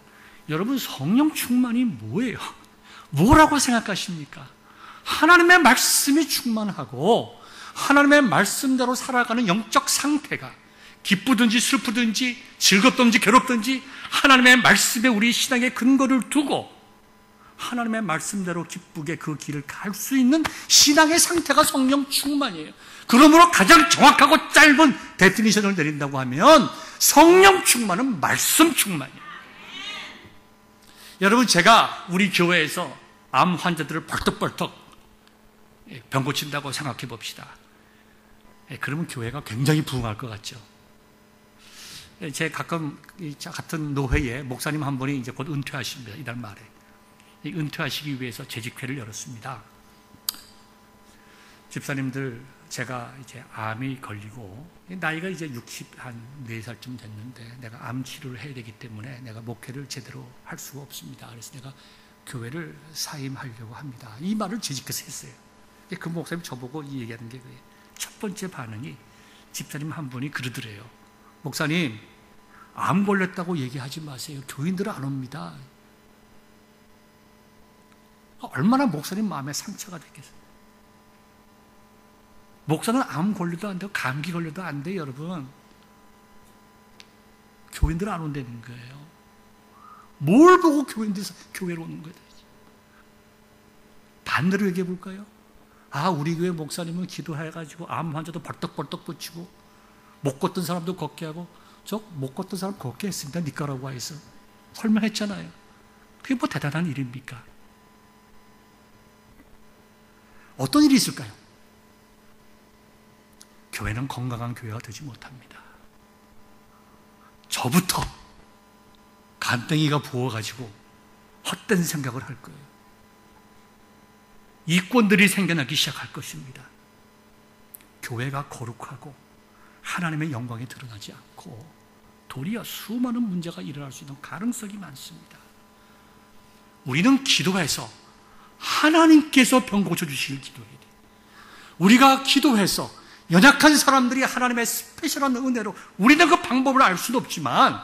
여러분, 성령 충만이 뭐예요? 뭐라고 생각하십니까? 하나님의 말씀이 충만하고 하나님의 말씀대로 살아가는 영적 상태가 기쁘든지 슬프든지 즐겁든지 괴롭든지 하나님의 말씀에 우리 신앙의 근거를 두고 하나님의 말씀대로 기쁘게 그 길을 갈 수 있는 신앙의 상태가 성령 충만이에요. 그러므로 가장 정확하고 짧은 데피니션을 내린다고 하면 성령 충만은 말씀 충만이에요. 여러분, 제가 우리 교회에서 암 환자들을 벌떡벌떡 병 고친다고 생각해 봅시다. 그러면 교회가 굉장히 부흥할 것 같죠. 제 가끔 같은 노회에 목사님 한 분이 이제 곧 은퇴하십니다. 이달 말에. 은퇴하시기 위해서 재직회를 열었습니다. 집사님들, 제가 이제 암이 걸리고 나이가 이제 64살쯤 됐는데 내가 암 치료를 해야 되기 때문에 내가 목회를 제대로 할 수가 없습니다. 그래서 내가 교회를 사임하려고 합니다. 이 말을 재직해서 했어요. 그 목사님 저보고 이 얘기하는 게 그래요. 첫 번째 반응이 집사님 한 분이 그러더래요. 목사님, 암 걸렸다고 얘기하지 마세요. 교인들은 안 옵니다. 얼마나 목사님 마음에 상처가 됐겠어요. 목사는 암 걸려도 안 되고 감기 걸려도 안 돼요, 여러분. 교인들은 안 온다는 거예요. 뭘 보고 교인들이 교회로 오는 거예요? 반대로 얘기해 볼까요? 우리 교회 목사님은 기도해가지고 암 환자도 벌떡벌떡 고치고 못 걷던 사람도 걷게 하고 저 못 걷던 사람 걷게 했습니다. 니카라과에서 설명했잖아요. 그게 뭐 대단한 일입니까? 어떤 일이 있을까요? 교회는 건강한 교회가 되지 못합니다. 저부터 간땡이가 부어가지고 헛된 생각을 할 거예요. 이권들이 생겨나기 시작할 것입니다. 교회가 거룩하고 하나님의 영광이 드러나지 않고 도리어 수많은 문제가 일어날 수 있는 가능성이 많습니다. 우리는 기도해서 하나님께서 병 고쳐주시길 기도해야 돼요. 우리가 기도해서 연약한 사람들이 하나님의 스페셜한 은혜로, 우리는 그 방법을 알 수는 없지만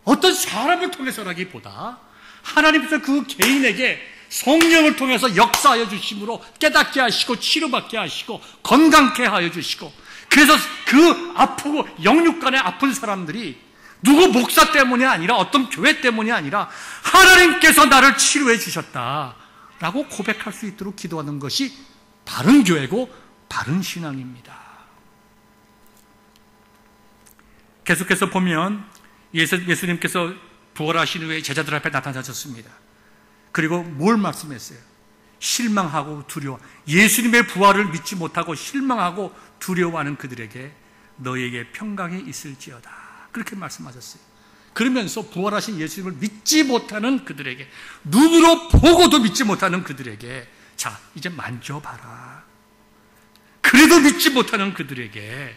어떤 사람을 통해서라기보다 하나님께서 그 개인에게 성령을 통해서 역사하여 주심으로 깨닫게 하시고 치료받게 하시고 건강케 하여 주시고, 그래서 그 아프고 영육간에 아픈 사람들이 누구 목사 때문이 아니라 어떤 교회 때문이 아니라 하나님께서 나를 치료해 주셨다라고 고백할 수 있도록 기도하는 것이 바른 교회고 바른 신앙입니다. 계속해서 보면 예수님께서 부활하신 후에 제자들 앞에 나타나셨습니다. 그리고 뭘 말씀했어요? 실망하고 두려워, 예수님의 부활을 믿지 못하고 실망하고 두려워하는 그들에게 너에게 평강이 있을지어다, 그렇게 말씀하셨어요. 그러면서 부활하신 예수님을 믿지 못하는 그들에게, 눈으로 보고도 믿지 못하는 그들에게 자, 이제 만져봐라. 그래도 믿지 못하는 그들에게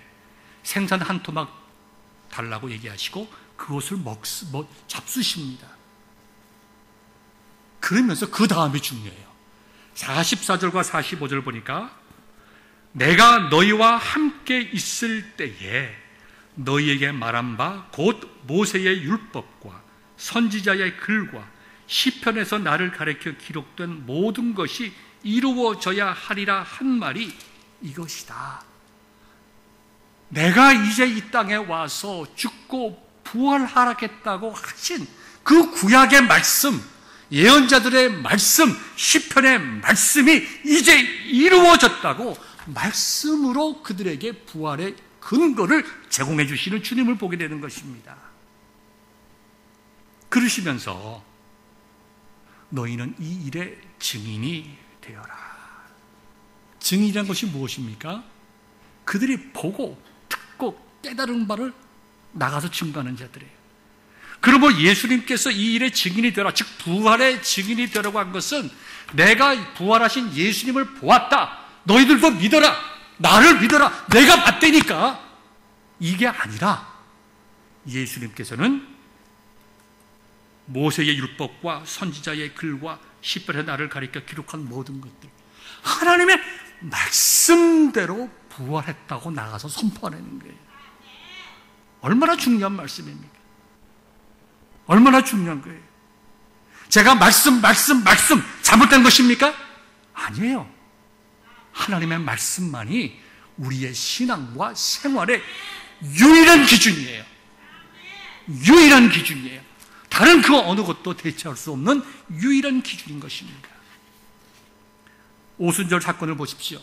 생선 한 토막 달라고 얘기하시고 그것을 잡수십니다. 그러면서 그 다음이 중요해요. 44절과 45절 보니까 내가 너희와 함께 있을 때에 너희에게 말한 바 곧 모세의 율법과 선지자의 글과 시편에서 나를 가르쳐 기록된 모든 것이 이루어져야 하리라 한 말이 이것이다. 내가 이제 이 땅에 와서 죽고 부활하겠다고 하신 그 구약의 말씀, 예언자들의 말씀, 시편의 말씀이 이제 이루어졌다고 말씀으로 그들에게 부활의 근거를 제공해 주시는 주님을 보게 되는 것입니다. 그러시면서 너희는 이 일의 증인이 되어라. 증인이란 것이 무엇입니까? 그들이 보고 듣고 깨달은 바를 나가서 증거하는 자들이에요. 그러므로 예수님께서 이 일의 증인이 되라, 즉 부활의 증인이 되라고 한 것은 내가 부활하신 예수님을 보았다, 너희들도 믿어라, 나를 믿어라, 내가 봤다니까, 이게 아니라 예수님께서는 모세의 율법과 선지자의 글과 시편에 나를 가리켜 기록한 모든 것들, 하나님의 말씀대로 부활했다고 나가서 선포하는 거예요. 얼마나 중요한 말씀입니까? 얼마나 중요한 거예요. 제가 말씀 잘못된 것입니까? 아니에요. 하나님의 말씀만이 우리의 신앙과 생활의 유일한 기준이에요. 유일한 기준이에요. 다른 그 어느 것도 대체할 수 없는 유일한 기준인 것입니다. 오순절 사건을 보십시오.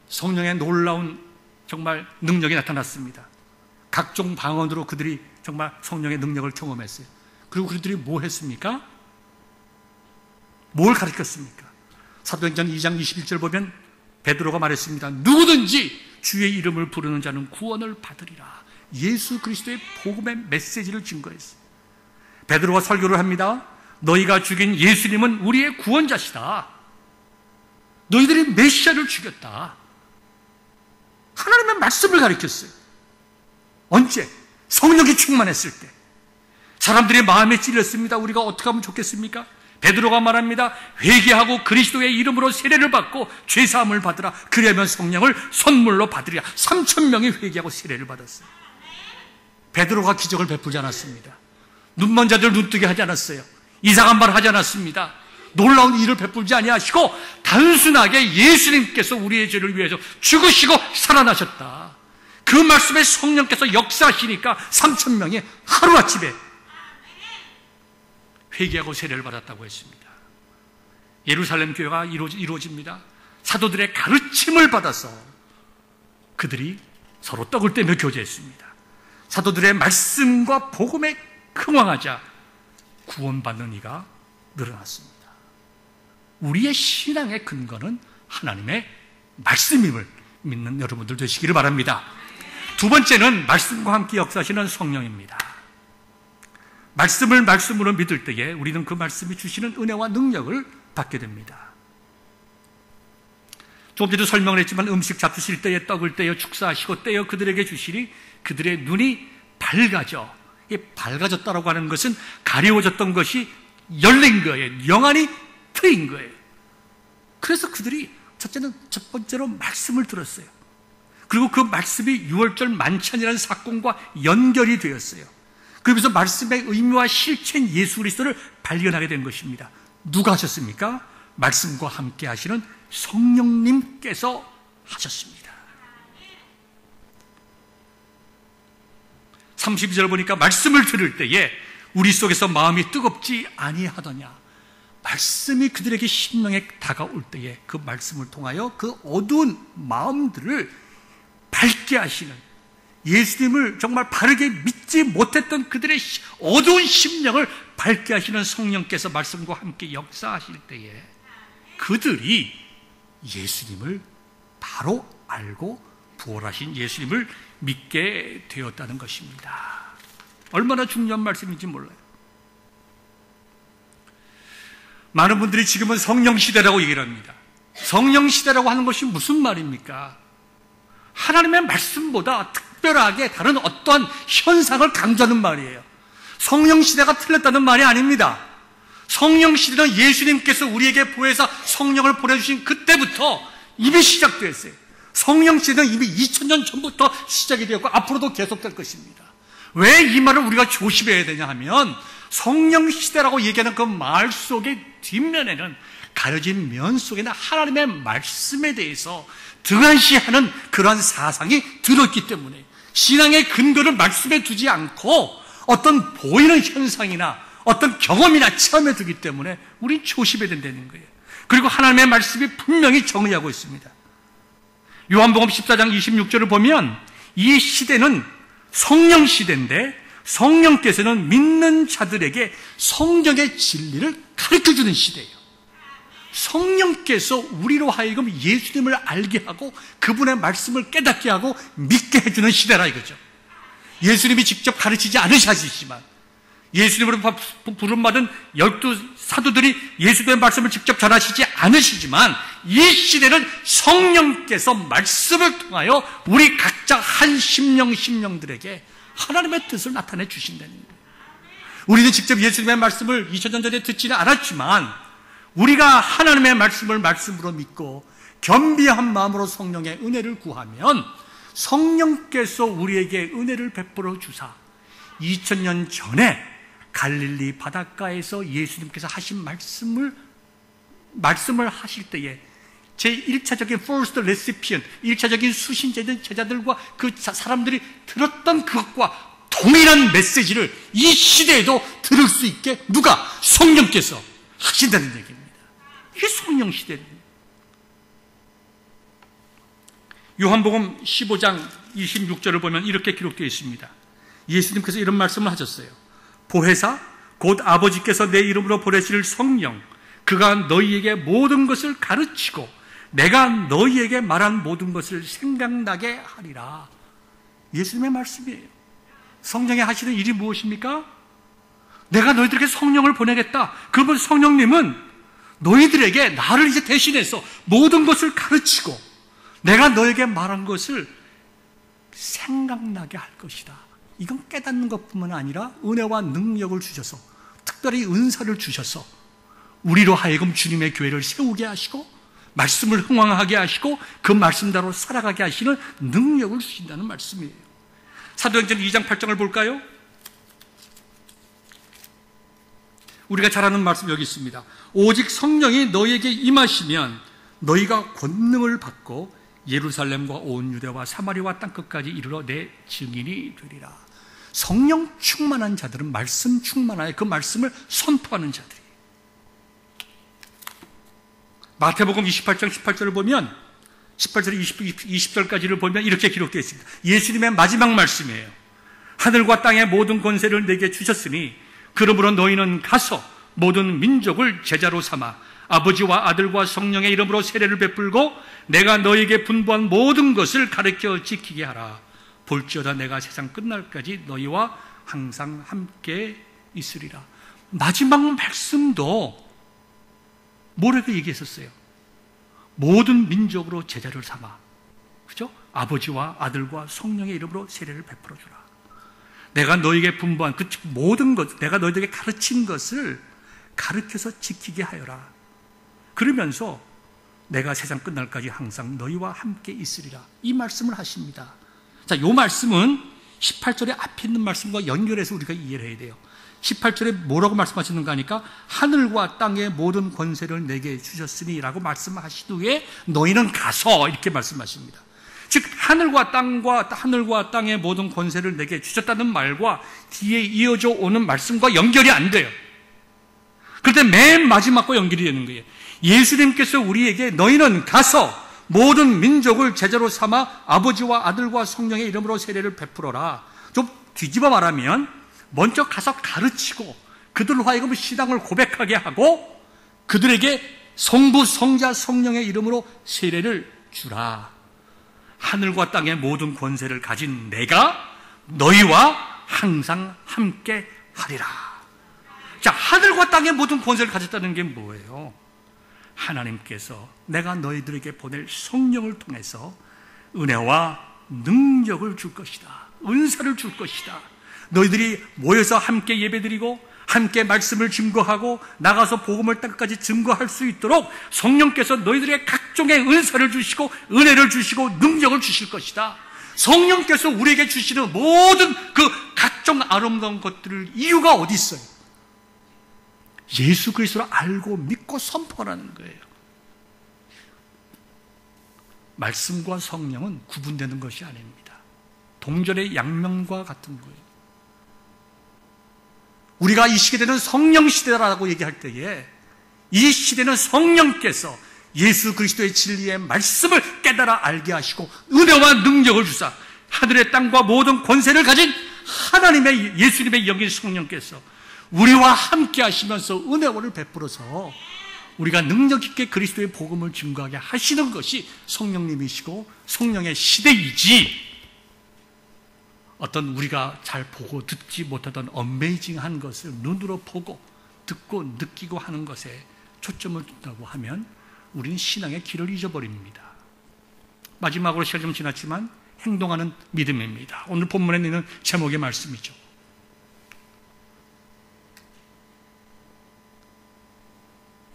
성령의 놀라운 정말 능력이 나타났습니다. 각종 방언으로 그들이 정말 성령의 능력을 경험했어요. 그리고 그들이 뭐 했습니까? 뭘 가르쳤습니까? 사도행전 2장 21절 보면 베드로가 말했습니다. 누구든지 주의 이름을 부르는 자는 구원을 받으리라. 예수 그리스도의 복음의 메시지를 증거했어요. 베드로가 설교를 합니다. 너희가 죽인 예수님은 우리의 구원자시다. 너희들이 메시아를 죽였다. 하나님의 말씀을 가르쳤어요. 언제? 성령이 충만했을 때. 사람들의 마음에 찔렸습니다. 우리가 어떻게 하면 좋겠습니까? 베드로가 말합니다. 회개하고 그리스도의 이름으로 세례를 받고 죄사함을 받으라. 그러면 성령을 선물로 받으리라. 3,000명이 회개하고 세례를 받았어요. 베드로가 기적을 베풀지 않았습니다. 눈먼 자들 눈뜨게 하지 않았어요. 이상한 말 하지 않았습니다. 놀라운 일을 베풀지 아니하시고 단순하게 예수님께서 우리의 죄를 위해서 죽으시고 살아나셨다. 그 말씀에 성령께서 역사하시니까 3,000명이 하루아침에 회개하고 세례를 받았다고 했습니다. 예루살렘 교회가 이루어집니다. 사도들의 가르침을 받아서 그들이 서로 떡을 떼며 교제했습니다. 사도들의 말씀과 복음에 흥황하자 구원받는 이가 늘어났습니다. 우리의 신앙의 근거는 하나님의 말씀임을 믿는 여러분들 되시기를 바랍니다. 두 번째는 말씀과 함께 역사하시는 성령입니다. 말씀을 말씀으로 믿을 때에 우리는 그 말씀이 주시는 은혜와 능력을 받게 됩니다. 조금 전에도 설명을 했지만 음식 잡수실 때에 떡을 떼어 축사하시고 떼어 그들에게 주시니 그들의 눈이 밝아져 밝아졌다라고 하는 것은 가려워졌던 것이 열린 거예요. 영안이 트인 거예요. 그래서 그들이 첫 번째로 말씀을 들었어요. 그리고 그 말씀이 유월절 만찬이라는 사건과 연결이 되었어요. 그러면서 말씀의 의미와 실체인 예수 그리스도를 발견하게 된 것입니다. 누가 하셨습니까? 말씀과 함께 하시는 성령님께서 하셨습니다. 32절 보니까 말씀을 들을 때에 우리 속에서 마음이 뜨겁지 아니하더냐. 말씀이 그들에게 심령에 다가올 때에 그 말씀을 통하여 그 어두운 마음들을 밝게 하시는, 예수님을 정말 바르게 믿지 못했던 그들의 어두운 심령을 밝게 하시는 성령께서 말씀과 함께 역사하실 때에 그들이 예수님을 바로 알고 부활하신 예수님을 믿게 되었다는 것입니다. 얼마나 중요한 말씀인지 몰라요. 많은 분들이 지금은 성령시대라고 얘기를 합니다. 성령시대라고 하는 것이 무슨 말입니까? 하나님의 말씀보다 특별하게 다른 어떠한 현상을 강조하는 말이에요. 성령시대가 틀렸다는 말이 아닙니다. 성령시대는 예수님께서 우리에게 보혜사 성령을 보내주신 그때부터 이미 시작되었어요. 성령시대는 이미 2000년 전부터 시작이 되었고 앞으로도 계속될 것입니다. 왜 이 말을 우리가 조심해야 되냐 하면 성령시대라고 얘기하는 그 말 속의 뒷면에는, 가려진 면 속에는 하나님의 말씀에 대해서 등한시하는 그러한 사상이 들어있기 때문에 신앙의 근거를 말씀에 두지 않고 어떤 보이는 현상이나 어떤 경험이나 체험에 두기 때문에 우린 조심해야 된다는 거예요. 그리고 하나님의 말씀이 분명히 정의하고 있습니다. 요한복음 14장 26절을 보면 이 시대는 성령 시대인데 성령께서는 믿는 자들에게 성경의 진리를 가르쳐주는 시대예요. 성령께서 우리로 하여금 예수님을 알게 하고 그분의 말씀을 깨닫게 하고 믿게 해주는 시대라 이거죠. 예수님이 직접 가르치지 않으시지만 예수님으로 부름받은 12사도들이 예수님의 말씀을 직접 전하시지 않으시지만 이 시대는 성령께서 말씀을 통하여 우리 각자 한 심령들에게 하나님의 뜻을 나타내 주신다는 거예요. 우리는 직접 예수님의 말씀을 2000년 전에 듣지는 않았지만 우리가 하나님의 말씀을 말씀으로 믿고 겸비한 마음으로 성령의 은혜를 구하면 성령께서 우리에게 은혜를 베풀어 주사 2000년 전에 갈릴리 바닷가에서 예수님께서 하신 말씀을 하실 때에 제1차적인 first recipient, 1차적인 수신자된 제자들과 그 사람들이 들었던 그것과 동일한 메시지를 이 시대에도 들을 수 있게 누가? 성령께서 하신다는 얘기입니다. 이게 성령 시대입니다. 요한복음 15장 26절을 보면 이렇게 기록되어 있습니다. 예수님께서 이런 말씀을 하셨어요. 보혜사 곧 아버지께서 내 이름으로 보내실 성령, 그가 너희에게 모든 것을 가르치고 내가 너희에게 말한 모든 것을 생각나게 하리라. 예수님의 말씀이에요. 성령이 하시는 일이 무엇입니까? 내가 너희들에게 성령을 보내겠다. 그러면 성령님은 너희들에게 나를 이제 대신해서 모든 것을 가르치고 내가 너에게 말한 것을 생각나게 할 것이다. 이건 깨닫는 것뿐만 아니라 은혜와 능력을 주셔서, 특별히 은사를 주셔서 우리로 하여금 주님의 교회를 세우게 하시고 말씀을 흥왕하게 하시고 그 말씀대로 살아가게 하시는 능력을 주신다는 말씀이에요. 사도행전 2장 8장을 볼까요? 우리가 잘 아는 말씀 여기 있습니다. 오직 성령이 너희에게 임하시면 너희가 권능을 받고 예루살렘과 온 유대와 사마리아 땅끝까지 이르러 내 증인이 되리라. 성령 충만한 자들은 말씀 충만하여 그 말씀을 선포하는 자들이에요. 마태복음 28장 18절을 보면 18절 20절까지를 보면 이렇게 기록되어 있습니다. 예수님의 마지막 말씀이에요. 하늘과 땅의 모든 권세를 내게 주셨으니 그러므로 너희는 가서 모든 민족을 제자로 삼아 아버지와 아들과 성령의 이름으로 세례를 베풀고 내가 너희에게 분부한 모든 것을 가르쳐 지키게 하라. 볼지어다 내가 세상 끝날까지 너희와 항상 함께 있으리라. 마지막 말씀도 뭐라고 얘기했었어요? 모든 민족으로 제자를 삼아, 그죠? 아버지와 아들과 성령의 이름으로 세례를 베풀어 주라. 내가 너에게 분부한 그 모든 것, 내가 너희들에게 가르친 것을 가르쳐서 지키게 하여라. 그러면서 내가 세상 끝날까지 항상 너희와 함께 있으리라. 이 말씀을 하십니다. 자, 이 말씀은 18절에 앞에 있는 말씀과 연결해서 우리가 이해를 해야 돼요. 18절에 뭐라고 말씀하시는가 하니까 하늘과 땅의 모든 권세를 내게 주셨으니 라고 말씀하신 후에 너희는 가서 이렇게 말씀하십니다. 즉 하늘과 땅의 모든 권세를 내게 주셨다는 말과 뒤에 이어져 오는 말씀과 연결이 안 돼요. 그런데 맨 마지막과 연결이 되는 거예요. 예수님께서 우리에게 너희는 가서 모든 민족을 제자로 삼아 아버지와 아들과 성령의 이름으로 세례를 베풀어라. 좀 뒤집어 말하면 먼저 가서 가르치고 그들로 하여금 신앙을 고백하게 하고 그들에게 성부, 성자, 성령의 이름으로 세례를 주라. 하늘과 땅의 모든 권세를 가진 내가 너희와 항상 함께 하리라. 자, 하늘과 땅의 모든 권세를 가졌다는 게 뭐예요? 하나님께서 내가 너희들에게 보낼 성령을 통해서 은혜와 능력을 줄 것이다. 은사를 줄 것이다. 너희들이 모여서 함께 예배드리고 함께 말씀을 증거하고 나가서 복음을 땅까지 증거할 수 있도록 성령께서 너희들에게 각종의 은사를 주시고 은혜를 주시고 능력을 주실 것이다. 성령께서 우리에게 주시는 모든 그 각종 아름다운 것들을 이유가 어디 있어요? 예수 그리스도를 알고 믿고 선포하는 거예요. 말씀과 성령은 구분되는 것이 아닙니다. 동절의 양면과 같은 거예요. 우리가 이 시대는 성령 시대라고 얘기할 때에 이 시대는 성령께서 예수 그리스도의 진리의 말씀을 깨달아 알게 하시고 은혜와 능력을 주사 하늘의 땅과 모든 권세를 가진 하나님의 예수님의 영인 성령께서 우리와 함께 하시면서 은혜를 베풀어서 우리가 능력 있게 그리스도의 복음을 증거하게 하시는 것이 성령님이시고 성령의 시대이지 어떤 우리가 잘 보고 듣지 못하던 어메이징한 것을 눈으로 보고 듣고 느끼고 하는 것에 초점을 둔다고 하면 우리는 신앙의 길을 잊어버립니다. 마지막으로 시간이 좀 지났지만 행동하는 믿음입니다. 오늘 본문에 있는 제목의 말씀이죠.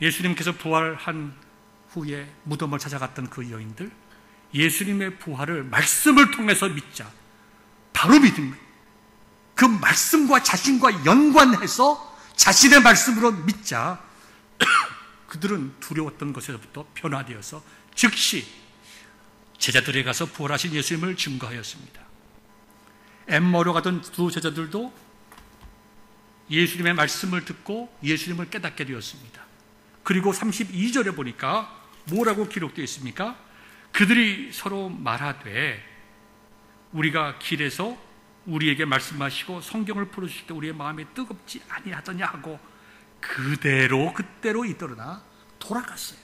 예수님께서 부활한 후에 무덤을 찾아갔던 그 여인들, 예수님의 부활을 말씀을 통해서 믿자. 바로 믿음. 그 말씀과 자신과 연관해서 자신의 말씀으로 믿자. 그들은 두려웠던 것에서부터 변화되어서 즉시 제자들에게 가서 부활하신 예수님을 증거하였습니다. 엠마오로 가던 두 제자들도 예수님의 말씀을 듣고 예수님을 깨닫게 되었습니다. 그리고 32절에 보니까 뭐라고 기록되어 있습니까? 그들이 서로 말하되 우리가 길에서 우리에게 말씀하시고 성경을 풀어주실 때 우리의 마음이 뜨겁지 아니하더냐 하고 그대로 이끌어나 돌아갔어요.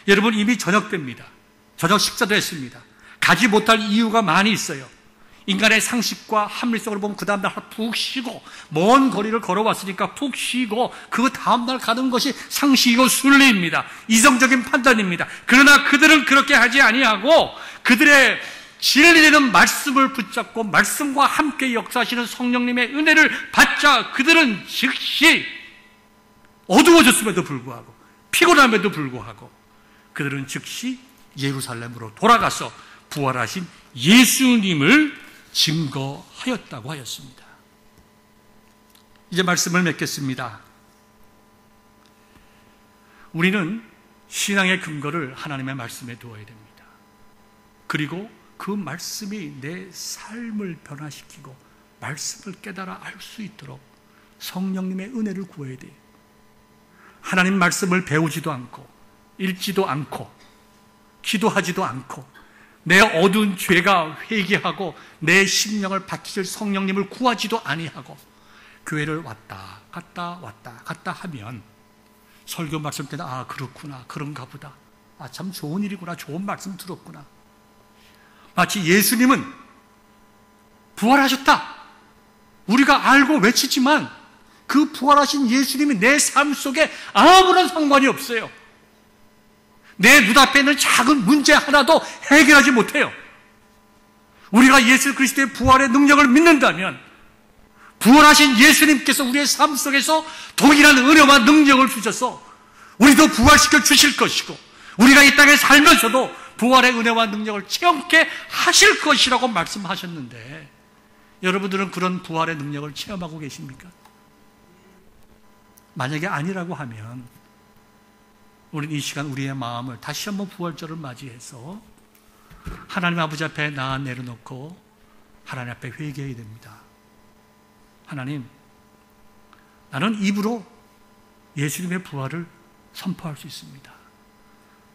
여러분 이미 저녁 때입니다. 저녁 식사도 했습니다. 가지 못할 이유가 많이 있어요. 인간의 상식과 합리성을 보면 그 다음날 푹 쉬고 먼 거리를 걸어왔으니까 푹 쉬고 그 다음날 가는 것이 상식이고 순리입니다. 이성적인 판단입니다. 그러나 그들은 그렇게 하지 아니하고 그들의 진리되는 말씀을 붙잡고 말씀과 함께 역사하시는 성령님의 은혜를 받자 그들은 즉시 어두워졌음에도 불구하고 피곤함에도 불구하고 그들은 즉시 예루살렘으로 돌아가서 부활하신 예수님을 증거하였다고 하였습니다. 이제 말씀을 맺겠습니다. 우리는 신앙의 근거를 하나님의 말씀에 두어야 됩니다. 그리고 그 말씀이 내 삶을 변화시키고 말씀을 깨달아 알 수 있도록 성령님의 은혜를 구해야 돼요. 하나님 말씀을 배우지도 않고 읽지도 않고 기도하지도 않고 내 어두운 죄가 회개하고 내 심령을 밝히실 성령님을 구하지도 아니하고 교회를 왔다 갔다 하면 설교 말씀 때는 아 그렇구나 그런가 보다 아 참 좋은 일이구나 좋은 말씀 들었구나 마치 예수님은 부활하셨다 우리가 알고 외치지만 그 부활하신 예수님이 내 삶 속에 아무런 상관이 없어요. 내 눈앞에 있는 작은 문제 하나도 해결하지 못해요. 우리가 예수 그리스도의 부활의 능력을 믿는다면 부활하신 예수님께서 우리의 삶 속에서 동일한 은혜와 능력을 주셔서 우리도 부활시켜 주실 것이고, 우리가 이 땅에 살면서도 부활의 은혜와 능력을 체험케 하실 것이라고 말씀하셨는데, 여러분들은 그런 부활의 능력을 체험하고 계십니까? 만약에 아니라고 하면 우리는 이 시간 우리의 마음을 다시 한번 부활절을 맞이해서 하나님 아버지 앞에 나아 내려놓고 하나님 앞에 회개해야 됩니다. 하나님, 나는 입으로 예수님의 부활을 선포할 수 있습니다.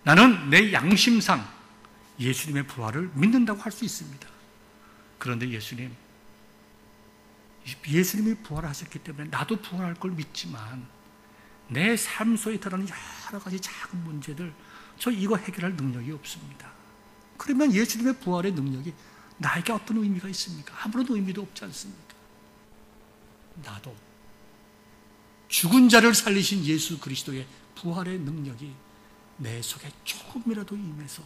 나는 내 양심상 예수님의 부활을 믿는다고 할 수 있습니다. 그런데 예수님이 부활하셨기 때문에 나도 부활할 걸 믿지만 내 삶 속에 드러나는 여러 가지 작은 문제들, 저 이거 해결할 능력이 없습니다. 그러면 예수님의 부활의 능력이 나에게 어떤 의미가 있습니까? 아무런 의미도 없지 않습니까? 나도 죽은 자를 살리신 예수 그리스도의 부활의 능력이 내 속에 조금이라도 임해서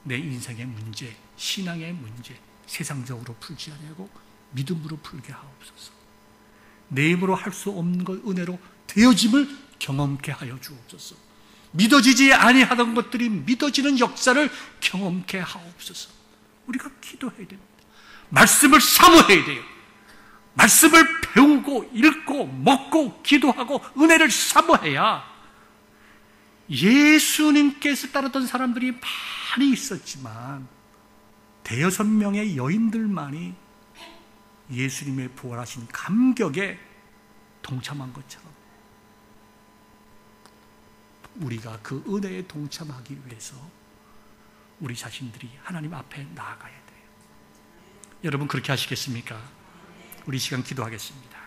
내 인생의 문제, 신앙의 문제, 세상적으로 풀지 아니하고 믿음으로 풀게 하옵소서. 내 힘으로 할 수 없는 것 은혜로 되어짐을 경험케 하여 주옵소서. 믿어지지 아니하던 것들이 믿어지는 역사를 경험케 하옵소서. 우리가 기도해야 됩니다. 말씀을 사모해야 돼요. 말씀을 배우고 읽고 먹고 기도하고 은혜를 사모해야, 예수님께서 따르던 사람들이 많이 있었지만 6명의 여인들만이 예수님의 부활하신 감격에 동참한 것처럼 우리가 그 은혜에 동참하기 위해서 우리 자신들이 하나님 앞에 나아가야 돼요. 여러분 그렇게 하시겠습니까? 우리 시간 기도하겠습니다.